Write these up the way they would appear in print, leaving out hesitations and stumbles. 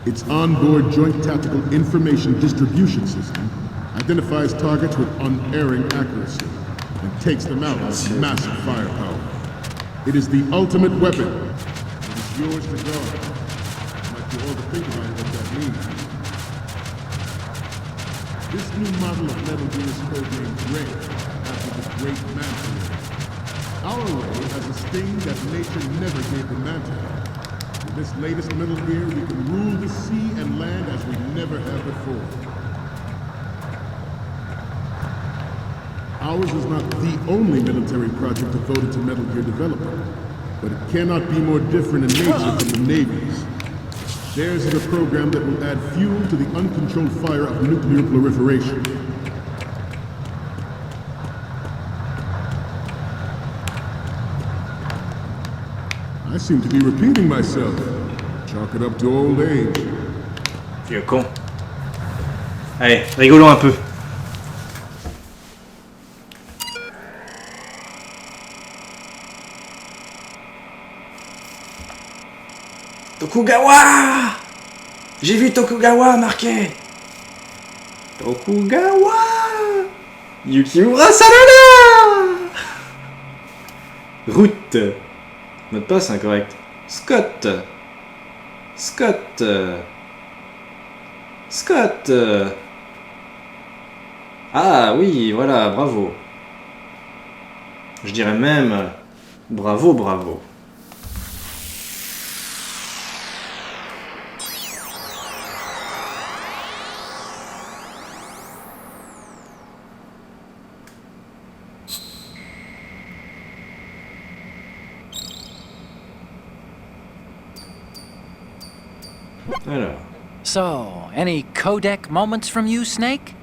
Its onboard Joint Tactical Information Distribution System identifies targets with unerring accuracy and takes them out with massive firepower. It is the ultimate weapon. It is yours to guard. You might be all to think about what that means. This new model of Metal Gear is codenamed Ray, after the great Manta Ray. Our Ray has a sting that nature never gave the Manta. With this latest Metal Gear, we can rule the sea and land as we never have before. Ours is not the only military project devoted to Metal Gear development, but it cannot be more different in nature from the Navy's. Theirs is a program that will add fuel to the uncontrolled fire of nuclear proliferation. I seem to be repeating myself. Chalk it up to old age. Vieux con. Allez, rigolons un peu. Tokugawa! J'ai vu Tokugawa marqué! Tokugawa! Yukimura Sanada! Route. Mot de passe incorrect. Scott. Scott. Scott. Ah oui, voilà, bravo. Je dirais même bravo, bravo. Alors. So, any codec moments from you, Snake?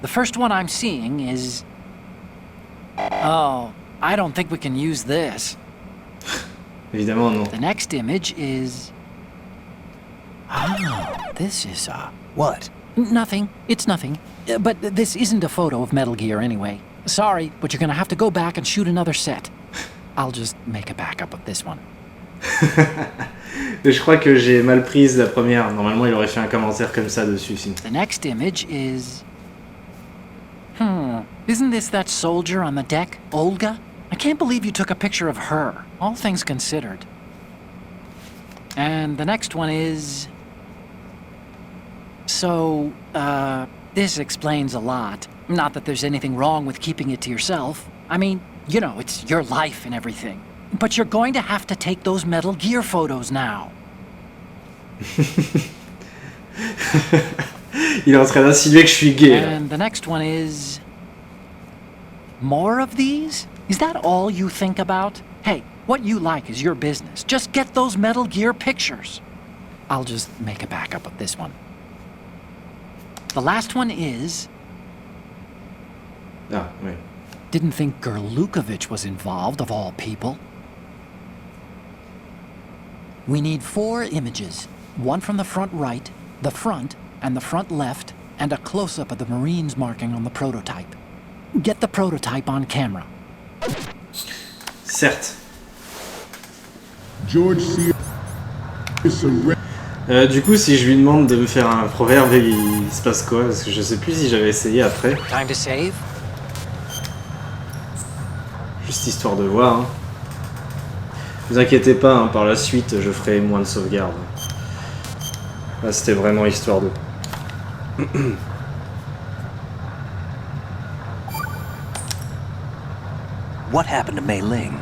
The first one I'm seeing is... Oh, I don't think we can use this. Évidemment non. The next image is... Oh, this is, What? Nothing. It's nothing. But this isn't a photo of Metal Gear anyway. Sorry, but you're gonna have to go back and shoot another set. I'll just make a backup of this one. Je crois que j'ai mal prise la première. Normalement, il aurait fait un commentaire comme ça dessus. Sinon. The next image is... Isn't this that soldier on the deck, Olga? I can't believe you took a picture of her, all things considered. And the next one is... So, this explains a lot. Not that there's anything wrong with keeping it to yourself. I mean, you know, it's your life and everything. But you're going to have to take those Metal Gear photos now. Il est en train d'insinuer que je suis gay. And the next one is... More of these? Is that all you think about? Hey, what you like is your business. Just get those Metal Gear pictures. I'll just make a backup of this one. The last one is... Ah, oui. Didn't think Gerlukovich was involved, of all people. We need 4 images. One from the front right, the front, and the front left, and a close-up of the Marines marking on the prototype. Get the prototype on camera. Certes. George C. Du coup, si je lui demande de me faire un proverbe, il se passe quoi? Parce que je sais plus si j'avais essayé après. Time to save. Juste histoire de voir. Hein. Ne vous inquiétez pas, hein, par la suite, je ferai moins de sauvegarde. Là, c'était vraiment histoire de... What happened to Mei Ling?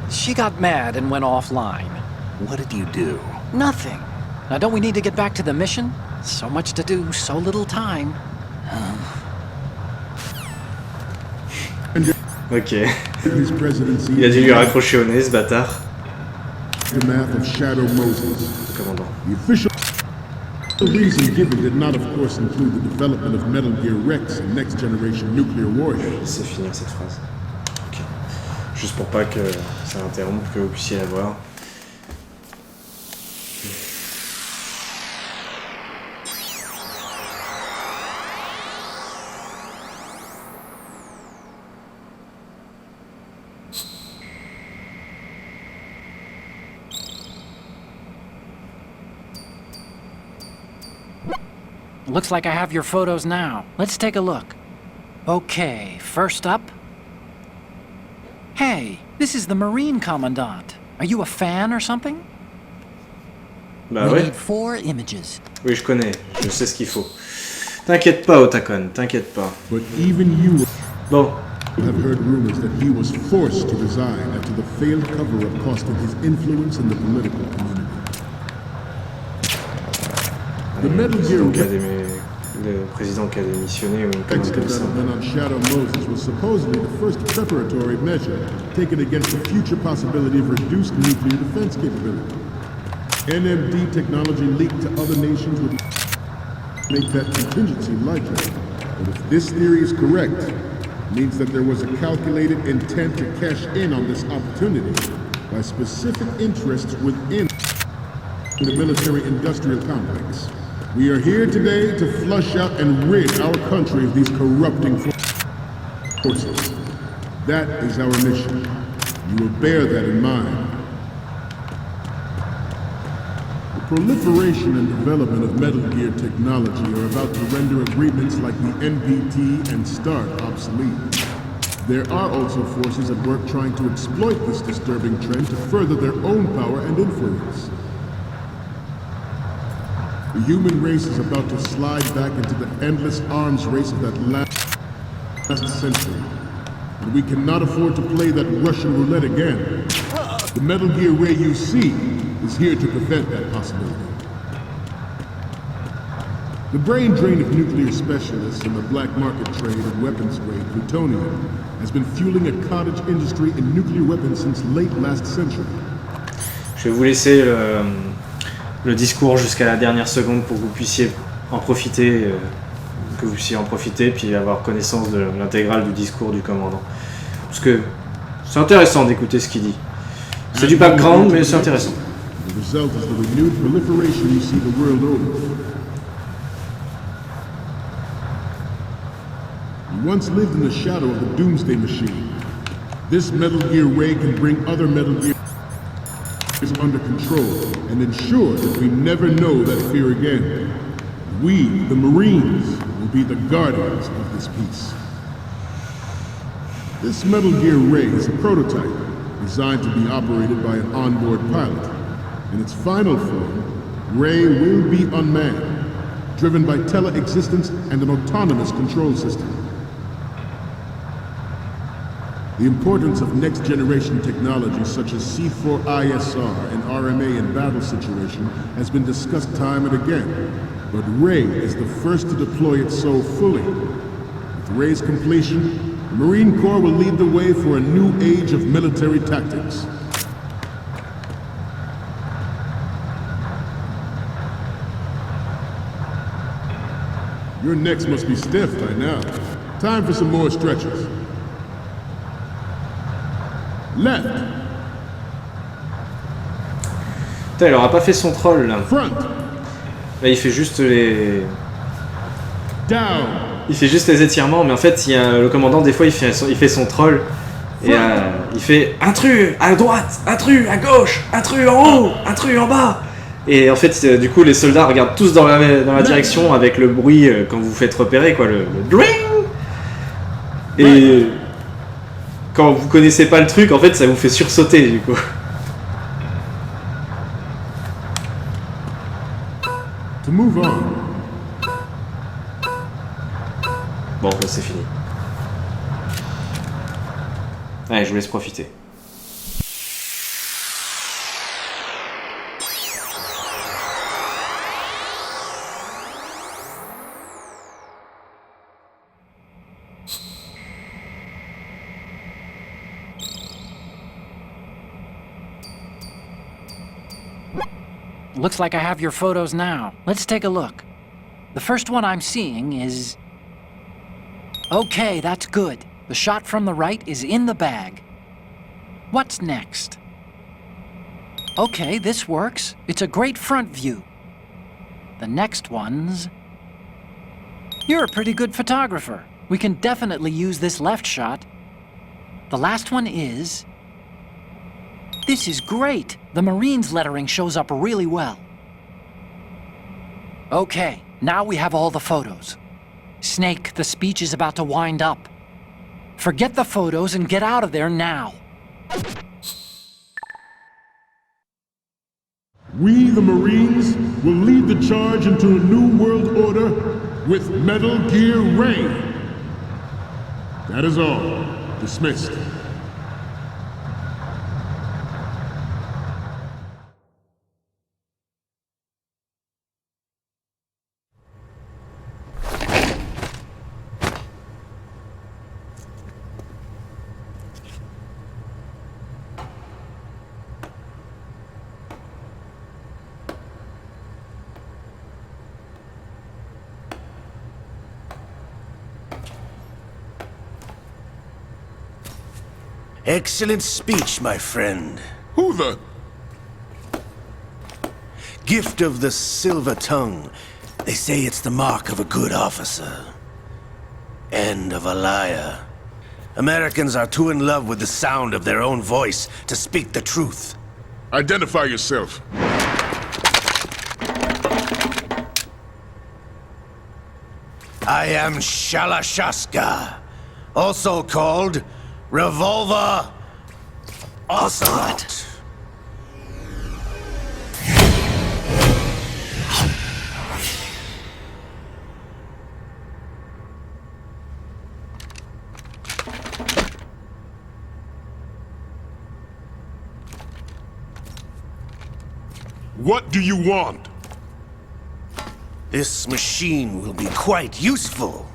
She got mad and went offline. What did you do? Nothing. Now, don't we need to get back to the mission? So much to do, so little time. Ok. Il a dû lui raccrocher au nez, ce bâtard. Commandant. The reason given did not, of course, include the development of Metal Gear Rex and next-generation nuclear warheads. C'est finir cette phrase. Ok. Juste pour pas que ça interrompe, que vous puissiez la voir. Looks like I have your photos now. Let's take a look. Okay, first up. Hey, this is the Marine Commandant. Are you a fan or something? Bah We ouais. need 4 images. Oui, je connais. Je sais ce qu'il faut. T'inquiète pas, Otakon. T'inquiète pas. But even you Bon. have heard rumors that he was forced to resign after the failed cover-up costing his influence in the political community. The Metal Gear Le président qui a démissionné ou une connerie comme ça. development on Shadow Moses was supposedly the first preparatory measure taken against the future possibility of reduced nuclear defense capability. NMD technology leaked to other nations would make that contingency likely. But if this theory is correct, it means that there was a calculated intent to cash in on this opportunity by specific interests within the military-industrial complex. We are here today to flush out and rid our country of these corrupting forces. That is our mission. You will bear that in mind. The proliferation and development of Metal Gear technology are about to render agreements like the NPT and START obsolete. There are also forces at work trying to exploit this disturbing trend to further their own power and influence. The human race is about to slide back into the endless arms race of that last century. And we cannot afford to play that Russian roulette again. The Metal Gear Ray you see is here to prevent that possibility. The brain drain of nuclear specialists and the black market trade of weapons-grade plutonium has been fueling a cottage industry in nuclear weapons since late last century. Je vais vous laisser le discours jusqu'à la dernière seconde pour que vous puissiez en profiter, puis avoir connaissance de l'intégrale du discours du commandant. Parce que c'est intéressant d'écouter ce qu'il dit. C'est du background, mais c'est intéressant. The result is the renewed proliferation you see the world over. You once lived in the shadow of the Doomsday Machine. This Metal Gear Ray can bring other Metal Gears under control and ensure that we never know that fear again. We, the Marines, will be the guardians of this peace. This Metal Gear Ray is a prototype designed to be operated by an onboard pilot. In its final form, Ray will be unmanned, driven by tele-existence and an autonomous control system. The importance of next-generation technology such as C4ISR and RMA in battle situation has been discussed time and again, but Ray is the first to deploy it so fully. With Ray's completion, the Marine Corps will lead the way for a new age of military tactics. Your necks must be stiff by now. Time for some more stretches. Left. Putain, il aura pas fait son troll là. Front. Là, il fait juste les. Down. Il fait juste les étirements, mais en fait, le commandant, des fois, il fait son troll. Et il fait intrus à droite, intrus à gauche, intrus en haut, intrus en bas. Et en fait, du coup, les soldats regardent tous dans la direction avec le bruit quand vous vous faites repérer, quoi, le dring. Et quand vous connaissez pas le truc, en fait, ça vous fait sursauter, du coup. To move on. Bon, bah, c'est fini. Allez, je vous laisse profiter. Looks like I have your photos now. Let's take a look. The first one I'm seeing is... Okay, that's good. The shot from the right is in the bag. What's next? Okay, this works. It's a great front view. The next one's... You're a pretty good photographer. We can definitely use this left shot. The last one is... This is great! The Marines lettering shows up really well. Okay, Now we have all the photos. Snake, the speech is about to wind up. Forget the photos and get out of there now. We, the Marines, will lead the charge into a new world order with Metal Gear Ray. That is all. Dismissed. Excellent speech, my friend. Who the... Gift of the silver tongue. They say it's the mark of a good officer. And of a liar. Americans are too in love with the sound of their own voice to speak the truth. Identify yourself. I am Shalashaska, also called Revolver Ocelot. What do you want? This machine will be quite useful.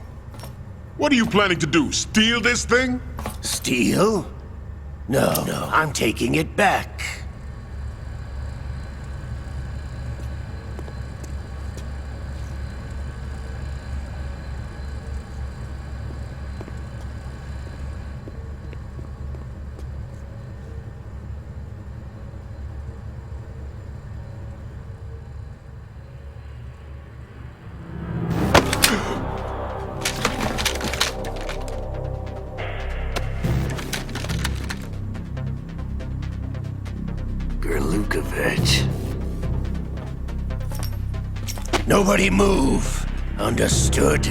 What are you planning to do? Steal this thing? Steal? No, I'm taking it back. Nobody move. Understood?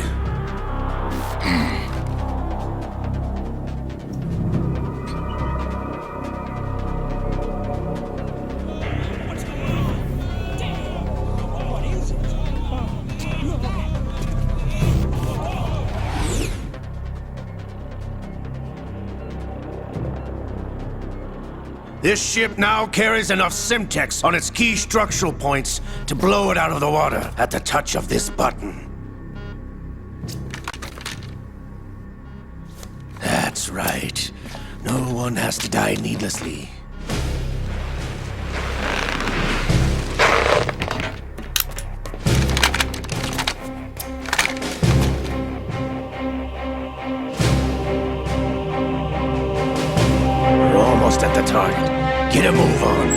This ship now carries enough Simtex on its key structural points to blow it out of the water at the touch of this button. That's right. No one has to die needlessly. We're almost at the target. Get a move on.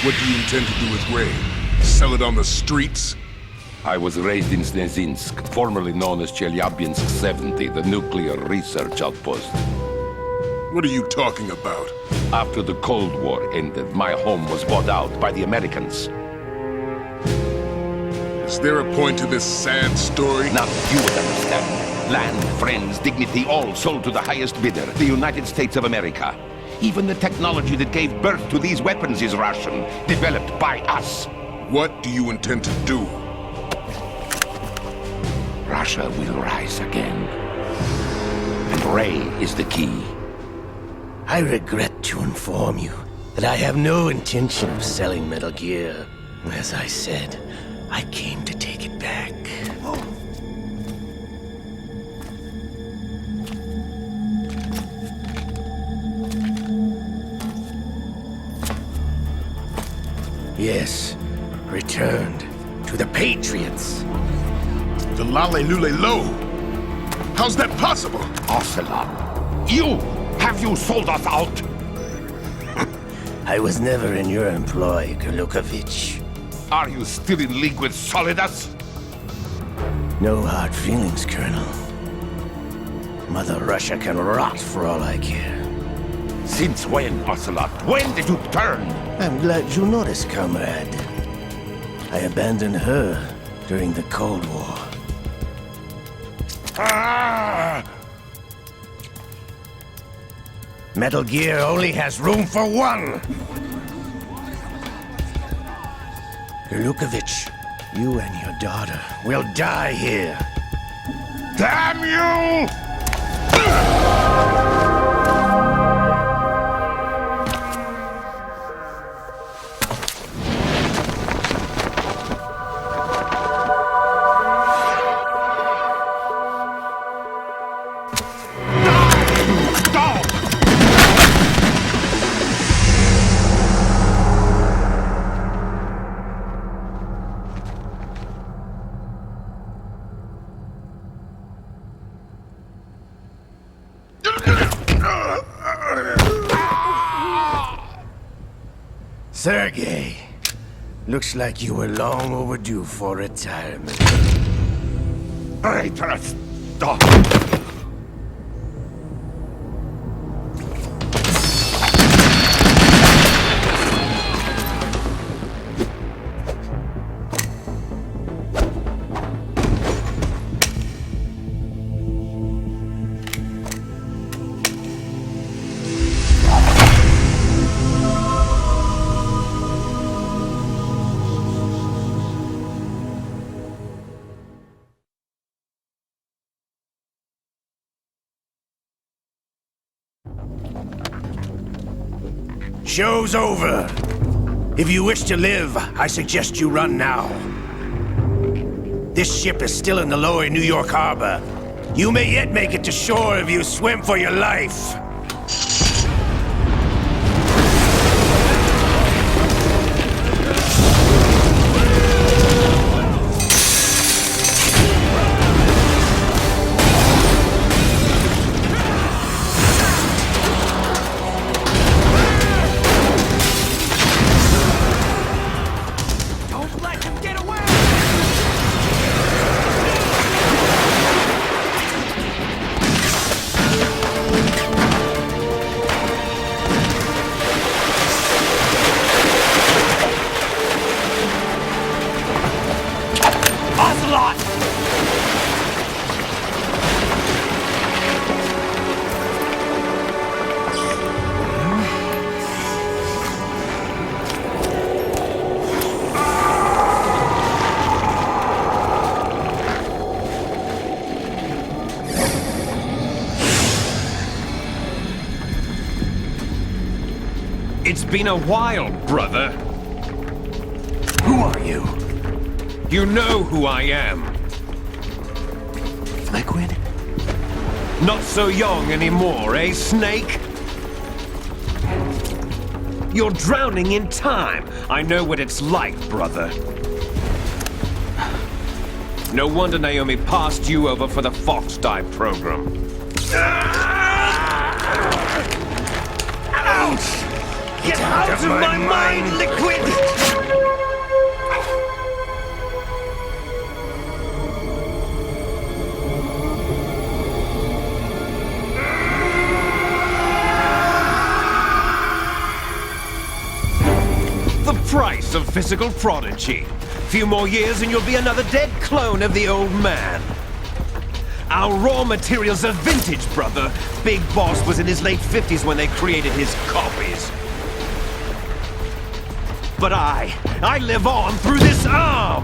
What do you intend to do with Ray? Sell it on the streets? I was raised in Snezinsk, formerly known as Chelyabinsk 70, the nuclear research outpost. What are you talking about? After the Cold War ended, my home was bought out by the Americans. Is there a point to this sad story? Now you would understand. Land, friends, dignity, all sold to the highest bidder, the United States of America. Even the technology that gave birth to these weapons is Russian, developed by us. What do you intend to do? Russia will rise again. And Ray is the key. I regret to inform you that I have no intention of selling Metal Gear. As I said, I came to take it back. Yes, returned to the Patriots. The Lale Lule Lo? How's that possible? Ocelot, you! Have you sold us out? I was never in your employ, Golukovich. Are you still in league with Solidus? No hard feelings, Colonel. Mother Russia can rot for all I care. Since when, Ocelot? When did you turn? I'm glad you noticed, comrade. I abandoned her during the Cold War. Ah! Metal Gear only has room for one! Golukovich, you and your daughter will die here. Damn you! Sergei, looks like you were long overdue for retirement. Traitorous dog! Show's over. If you wish to live, I suggest you run now. This ship is still in the lower New York harbor. You may yet make it to shore if you swim for your life. It's been a while, brother. Who are you? You know who I am. Liquid? Not so young anymore, eh, Snake? You're drowning in time. I know what it's like, brother. No wonder Naomi passed you over for the Fox Die program. Ouch! Get out of my mind, Liquid! The price of physical prodigy. Few more years and you'll be another dead clone of the old man. Our raw materials are vintage, brother. Big Boss was in his late 50s when they created his copies. But I live on through this arm!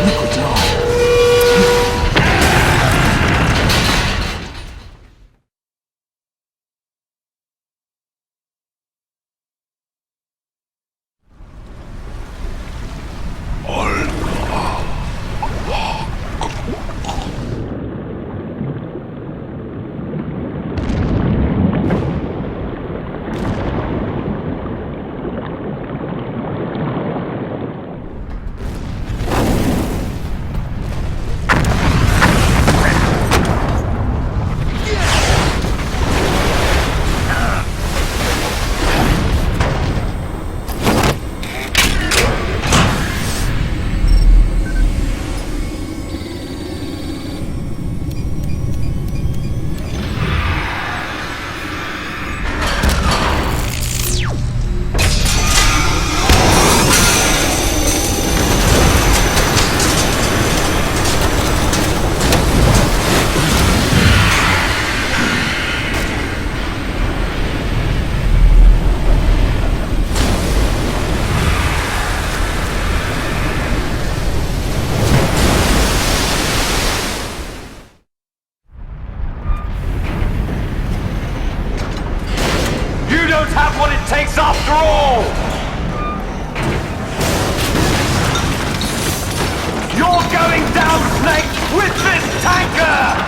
Liquid's on. don't have what it takes after all! You're going down, Snake, with this tanker!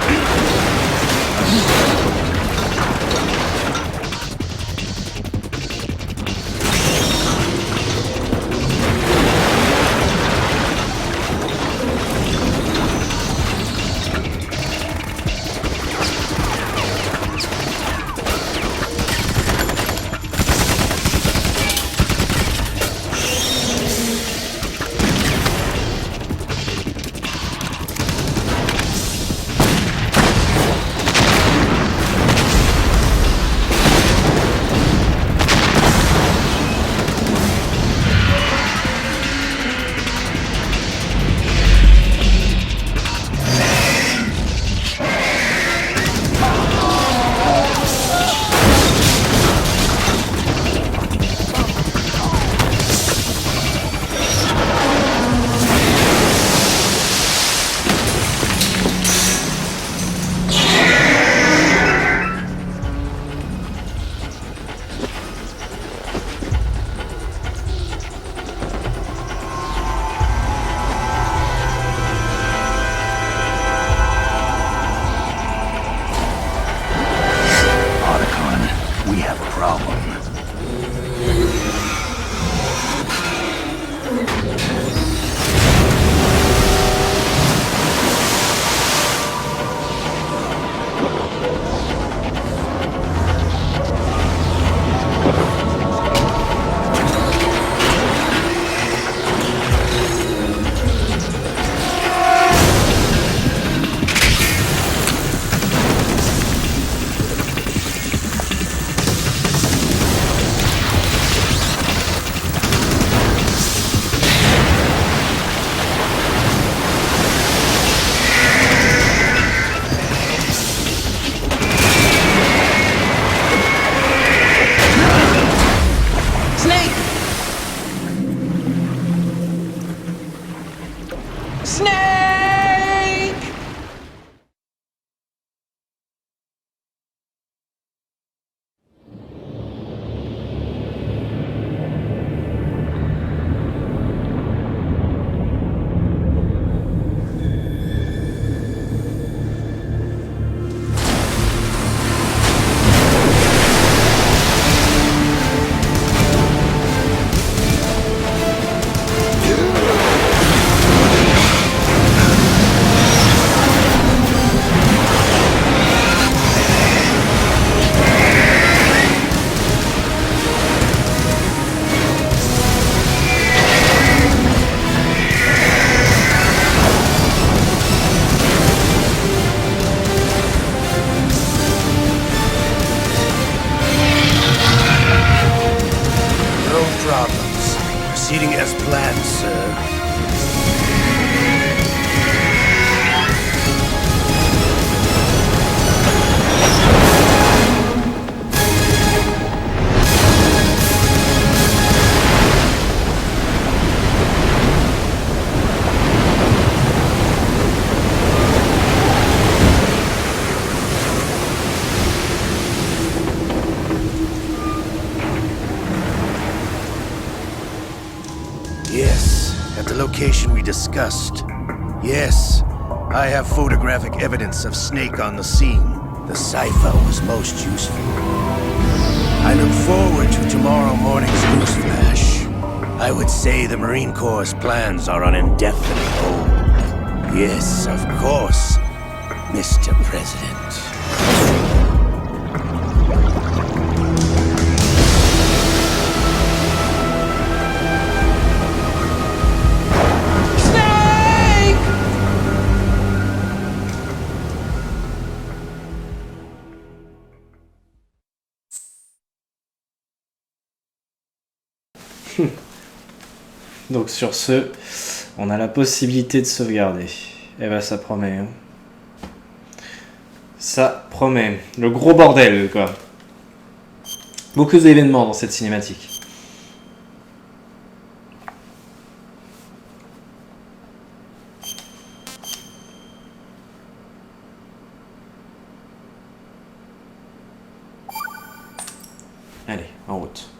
Proceeding as planned, sir. Yes, at the location we discussed. Yes, I have photographic evidence of Snake on the scene. The cipher was most useful. I look forward to tomorrow morning's news flash. I would say the Marine Corps' plans are on indefinite hold. Yes, of course, Mr. President. Donc sur ce, on a la possibilité de sauvegarder. Et bah ça promet. Hein. Ça promet. Le gros bordel, quoi. Beaucoup d'événements dans cette cinématique. Allez. En route.